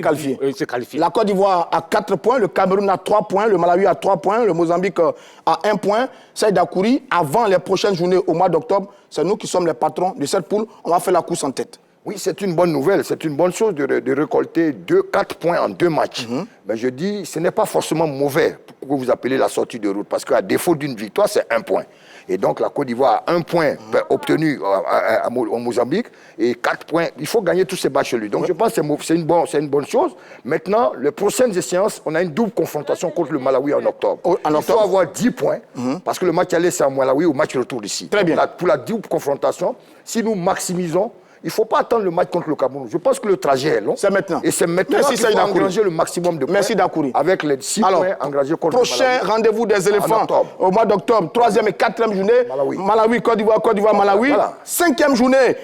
qualifier. La Côte d'Ivoire a 4 points, le Cameroun a 3 points, le Malawi a 3 points, le Mozambique a 1 point. Saïd Akouri, avant les prochaines journées au mois d'octobre, c'est nous qui sommes les patrons de cette poule. On va faire la course en tête. Oui, c'est une bonne nouvelle, c'est une bonne chose de récolter 4 points en 2 matchs. Mais je dis, ce n'est pas forcément mauvais pour que vous appelez la sortie de route, parce qu'à défaut d'une victoire, c'est 1 point. Et donc la Côte d'Ivoire a 1 point obtenu au Mozambique et 4 points. Il faut gagner tous ces matchs chez lui. Donc je pense que c'est une bonne chose. Maintenant, les prochaines échéances, on a une double confrontation contre le Malawi en octobre. Il faut avoir 10 points, parce que le match aller, c'est en Malawi, au match retour ici. Très bien. Pour la double confrontation, si nous maximisons, Il ne faut pas attendre le match contre le Cameroun. Je pense que le trajet est long. C'est maintenant. Et c'est maintenant qu'il faut engranger le maximum de points. Merci Dakouri. Avec les 6 points engagés contre prochain rendez-vous des éléphants au mois d'octobre. 3e et 4e journée. Malawi, Côte d'Ivoire, Malawi. Voilà. 5e journée,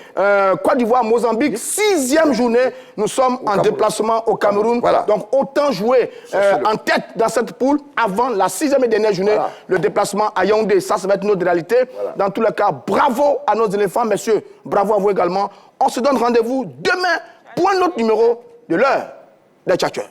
Côte d'Ivoire, Mozambique. 6e journée, nous sommes en déplacement au Cameroun. Voilà. Donc autant jouer en tête dans cette poule avant la 6e et dernière journée, le déplacement à Yaoundé. Ça va être notre réalité. Voilà. Dans tous les cas, bravo à nos éléphants, messieurs. Bravo à vous également. On se donne rendez-vous demain pour un autre numéro de l'heure des tchatcheurs.